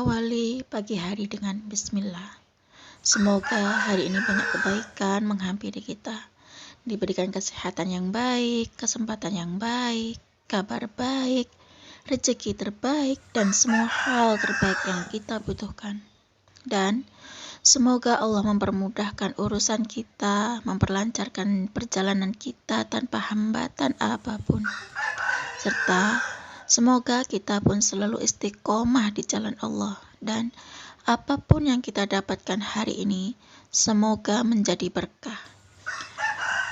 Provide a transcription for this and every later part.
Awali pagi hari dengan bismillah. Semoga hari ini banyak kebaikan menghampiri kita. Diberikan kesehatan yang baik, kesempatan yang baik, kabar baik, rezeki terbaik, dan semua hal terbaik yang kita butuhkan. Dan semoga Allah mempermudahkan urusan kita, memperlancarkan perjalanan kita tanpa hambatan apapun. Serta semoga kita pun selalu istiqomah di jalan Allah, dan apapun yang kita dapatkan hari ini semoga menjadi berkah.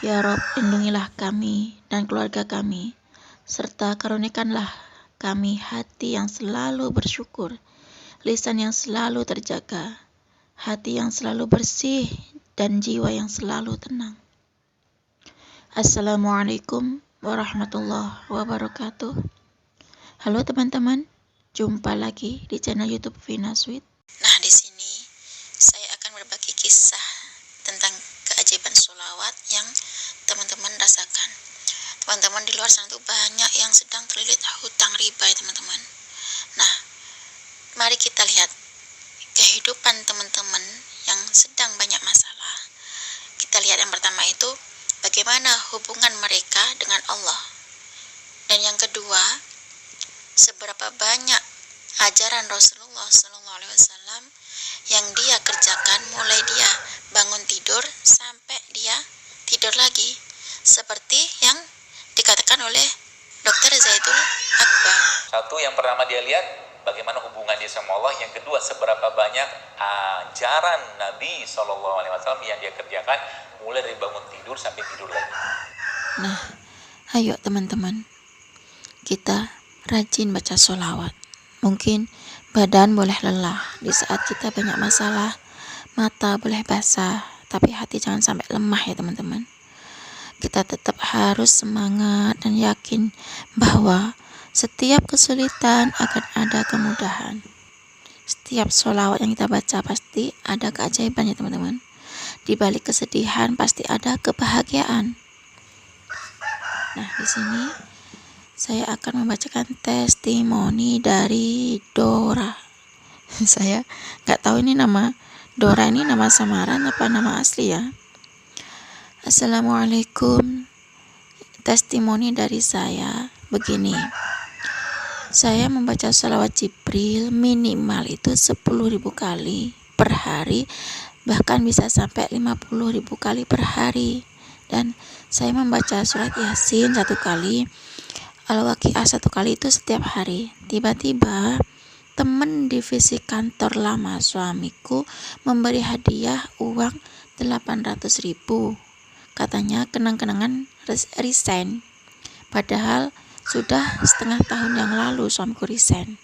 Ya Rob, lindungilah kami dan keluarga kami, serta karuniakanlah kami hati yang selalu bersyukur, lisan yang selalu terjaga, hati yang selalu bersih, dan jiwa yang selalu tenang. Assalamualaikum warahmatullahi wabarakatuh. Halo teman-teman, jumpa lagi di channel YouTube Vina Sweet. Nah, di sini saya akan berbagi kisah tentang keajaiban sholawat yang teman-teman rasakan. Teman-teman di luar sana tuh banyak yang sedang terlilit hutang riba ya teman-teman. Nah, mari kita lihat kehidupan teman-teman yang sedang banyak masalah. Kita lihat yang pertama itu bagaimana hubungan mereka dengan Allah. Dan yang kedua, seberapa banyak ajaran Rasulullah SAW yang dia kerjakan mulai dia bangun tidur sampai dia tidur lagi, seperti yang dikatakan oleh Dr. Zaidul Akbar. Satu, yang pertama dia lihat bagaimana hubungan dia sama Allah. Yang kedua, seberapa banyak ajaran Nabi SAW yang dia kerjakan mulai dari bangun tidur sampai tidur lagi. Nah, ayo teman-teman, kita rajin baca sholawat. Mungkin badan boleh lelah di saat kita banyak masalah, mata boleh basah, tapi hati jangan sampai lemah ya teman-teman. Kita tetap harus semangat dan yakin bahwa setiap kesulitan akan ada kemudahan. Setiap sholawat yang kita baca pasti ada keajaiban ya teman-teman. Di balik kesedihan pasti ada kebahagiaan. Nah, di sini saya akan membacakan testimoni dari Dora. Saya nggak tahu ini nama Dora ini nama samaran apa nama asli ya. Assalamualaikum. Testimoni dari saya begini. Saya membaca sholawat Jibril minimal itu 10.000 kali per hari, bahkan bisa sampai 50.000 kali per hari. Dan saya membaca surat Yasin 1 kali, Al-Waqiah 1 kali itu setiap hari. Tiba-tiba teman divisi kantor lama suamiku memberi hadiah uang 800.000. Katanya kenang-kenangan resign. Padahal sudah setengah tahun yang lalu suamiku resign.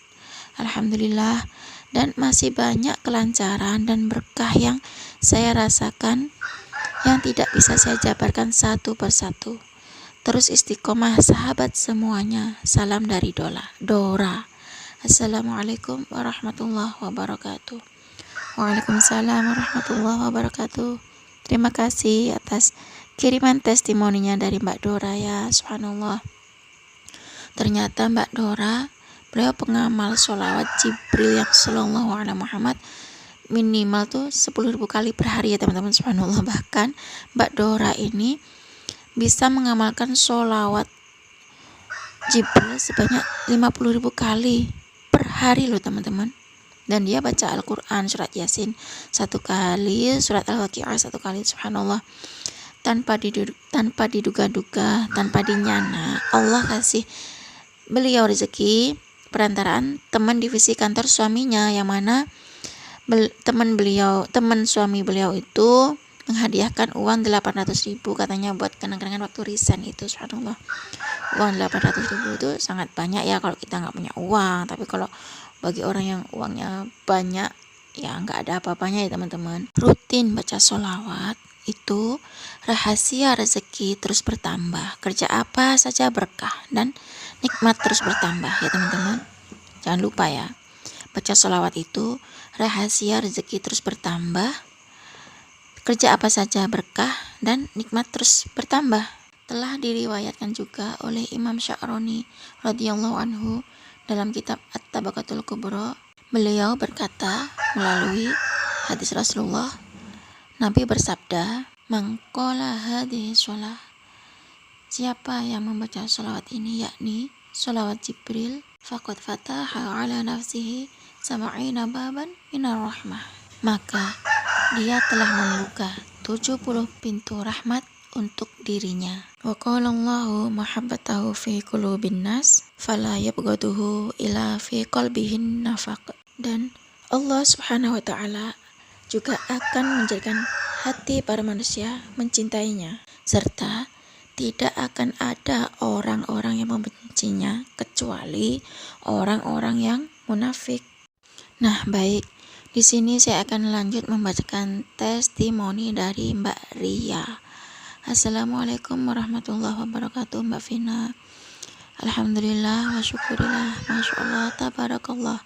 Alhamdulillah, dan masih banyak kelancaran dan berkah yang saya rasakan yang tidak bisa saya jabarkan satu persatu. Terus istiqomah sahabat semuanya. Salam dari Dora. Assalamualaikum warahmatullahi wabarakatuh. Waalaikumsalam warahmatullahi wabarakatuh. Terima kasih atas kiriman testimoninya dari Mbak Dora ya. Subhanallah. Ternyata Mbak Dora, beliau pengamal sholawat Jibril yang sallallahu alaihi Muhammad minimal tuh 10.000 kali per hari ya teman-teman. Subhanallah. Bahkan Mbak Dora ini bisa mengamalkan sholawat Jibril sebanyak 50.000 kali per hari loh teman-teman. Dan dia baca Al-Quran surat Yasin 1 kali, surat Al-Waqiah 1 kali. Subhanallah. Tanpa diduga-duga, tanpa dinyana, Allah kasih beliau rezeki perantaraan teman divisi kantor suaminya, yang mana teman suami beliau itu menghadiahkan uang 800.000 katanya buat kenang-kenangan waktu resign itu. Subhanallah. Uang 800.000 itu sangat banyak ya kalau kita nggak punya uang, tapi kalau bagi orang yang uangnya banyak ya nggak ada apa-apanya ya teman-teman. Rutin baca sholawat itu rahasia rezeki terus bertambah, kerja apa saja berkah dan nikmat terus bertambah ya teman-teman. Jangan lupa ya, baca sholawat itu rahasia rezeki terus bertambah, kerja apa saja berkah dan nikmat terus bertambah. Telah diriwayatkan juga oleh Imam Sya'roni radhiyallahu anhu dalam kitab At-Tabaqatul Kubra Beliau berkata melalui hadis Rasulullah, Nabi bersabda, "Man qala hadhihi shalah." Siapa yang membaca sholawat ini, yakni sholawat Jibril, faqad fataha ala nafsihi sab'ina baban minar rahmah. Maka dia telah membuka 70 pintu rahmat untuk dirinya. Wa qala Allahu mahabbatahu fi qulubin nas fala yabghaduhu ila fi qalbihin nafaq. Dan Allah Subhanahu wa taala juga akan menjadikan hati para manusia mencintainya, serta tidak akan ada orang-orang yang membencinya kecuali orang-orang yang munafik. Nah, baik. Di sini saya akan lanjut membacakan testimoni dari Mbak Ria. Assalamualaikum warahmatullahi wabarakatuh, Mbak Vina. Alhamdulillah wa syukurillah, Masya Allah, tabarakallah.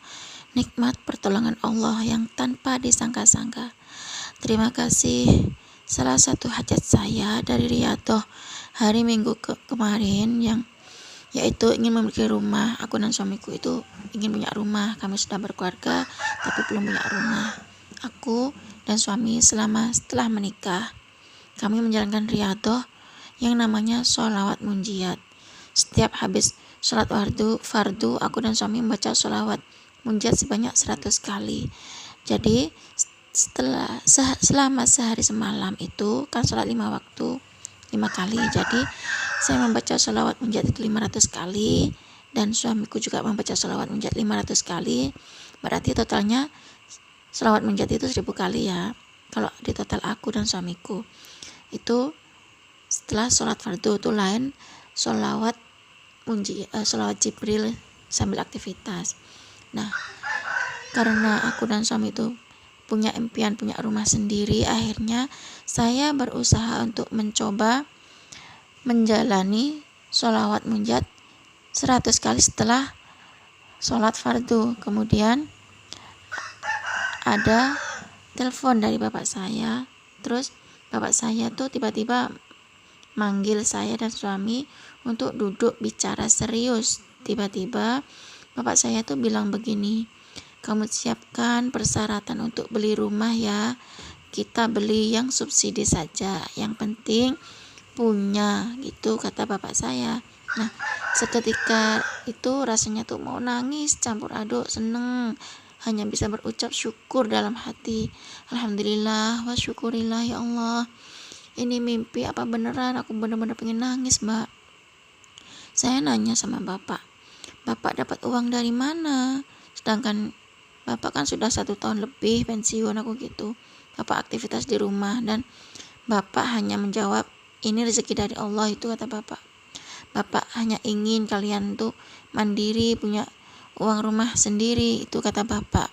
Nikmat pertolongan Allah yang tanpa disangka-sangka. Terima kasih. Salah satu hajat saya dari Riyadhah hari Minggu kemarin yaitu ingin memiliki rumah. Aku dan suamiku itu ingin punya rumah. Kami sudah berkeluarga tapi belum punya rumah. Aku dan suami setelah menikah, kami menjalankan Riyadhah yang namanya sholawat munjiat. Setiap habis sholat fardu, aku dan suami membaca sholawat munjiat sebanyak 100 kali. Jadi selama sehari semalam itu kan sholat 5 waktu 5 kali. Jadi saya membaca sholawat munjiat itu 500 kali dan suamiku juga membaca sholawat munjiat 500 kali. Berarti totalnya sholawat munjiat itu 1000 kali ya. Kalau di total aku dan suamiku itu setelah sholat fardu itu lain sholawat Jibril sambil aktivitas. Nah, karena aku dan suami itu punya impian punya rumah sendiri, akhirnya saya berusaha untuk mencoba menjalani sholawat munjiat 100 kali setelah sholat fardu. Kemudian ada telepon dari bapak saya, terus bapak saya tuh tiba-tiba manggil saya dan suami untuk duduk bicara serius. Tiba-tiba bapak saya tuh bilang begini, "Kamu siapkan persyaratan untuk beli rumah ya. Kita beli yang subsidi saja. Yang penting punya," gitu kata bapak saya. Nah, seketika itu rasanya tuh mau nangis campur aduk, seneng. Hanya bisa berucap syukur dalam hati. Alhamdulillah wa syukurillah, ya Allah. Ini mimpi apa beneran? Aku bener-bener pengen nangis, Mbak. Saya nanya sama bapak dapat uang dari mana? Sedangkan bapak kan sudah 1 tahun lebih pensiun, aku gitu. Bapak aktivitas di rumah dan bapak hanya menjawab, "Ini rezeki dari Allah," itu kata bapak. Bapak hanya ingin kalian tuh mandiri, punya uang rumah sendiri, itu kata bapak.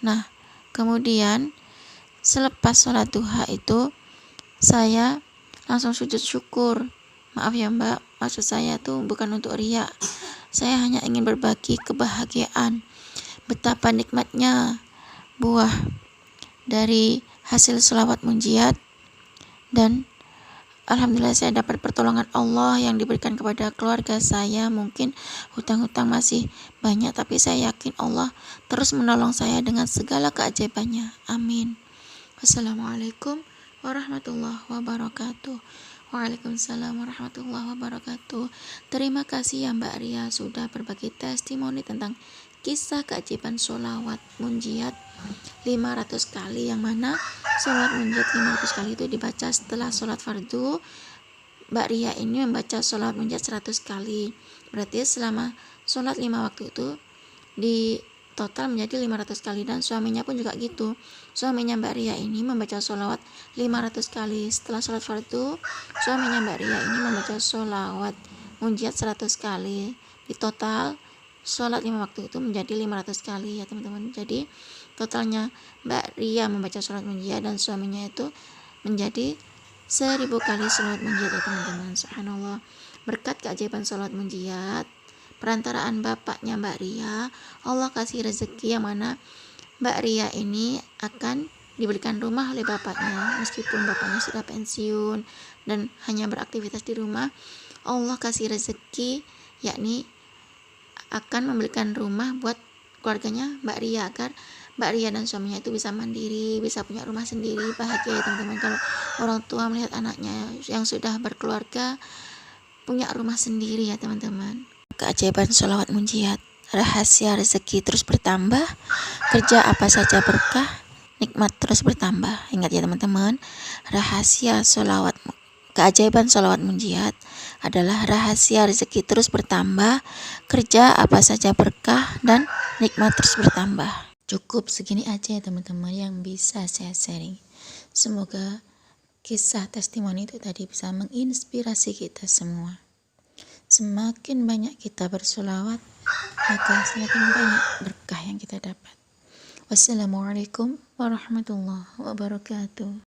Nah, kemudian selepas sholat duha itu saya langsung sujud syukur. Maaf ya Mbak, maksud saya tuh bukan untuk riya. Saya hanya ingin berbagi kebahagiaan. Betapa nikmatnya buah dari hasil sholawat munjiat. Dan alhamdulillah saya dapat pertolongan Allah yang diberikan kepada keluarga saya. Mungkin hutang-hutang masih banyak, tapi saya yakin Allah terus menolong saya dengan segala keajaibannya. Amin. Wassalamualaikum warahmatullahi wabarakatuh. Waalaikumsalam warahmatullahi wabarakatuh. Terima kasih ya Mbak Ria sudah berbagi testimoni tentang kisah keajaiban sholawat munjiat 500 kali, yang mana sholawat munjiat 500 kali itu dibaca setelah sholat fardu. Mbak Ria ini membaca sholawat munjiat 100 kali. Berarti selama sholat 5 waktu itu di total menjadi 500 kali, dan suaminya pun juga gitu. Suaminya Mbak Ria ini membaca sholawat 500 kali. Setelah sholat fardu, suaminya Mbak Ria ini membaca sholawat munjiat 100 kali. Di total sholat 5 waktu itu menjadi 500 kali ya teman-teman. Jadi totalnya Mbak Ria membaca sholawat munjiat dan suaminya itu menjadi 1000 kali sholawat munjiat ya teman-teman. Subhanallah. Berkat keajaiban sholawat munjiat, perantaraan bapaknya Mbak Ria, Allah kasih rezeki yang mana Mbak Ria ini akan diberikan rumah oleh bapaknya. Meskipun bapaknya sudah pensiun dan hanya beraktivitas di rumah, Allah kasih rezeki yakni akan memberikan rumah buat keluarganya Mbak Ria, agar Mbak Ria dan suaminya itu bisa mandiri, bisa punya rumah sendiri, bahagia ya teman-teman. Kalau orang tua melihat anaknya yang sudah berkeluarga punya rumah sendiri ya teman-teman. Keajaiban sholawat munjiat, rahasia rezeki terus bertambah, kerja apa saja berkah, nikmat terus bertambah. Ingat ya teman-teman, rahasia sholawat, keajaiban sholawat munjiat adalah rahasia rezeki terus bertambah, kerja apa saja berkah, dan nikmat terus bertambah. Cukup segini aja ya teman-teman yang bisa saya sharing. Semoga kisah testimoni itu tadi bisa menginspirasi kita semua. Semakin banyak kita bersolawat, maka semakin banyak berkah yang kita dapat. Wassalamualaikum warahmatullahi wabarakatuh.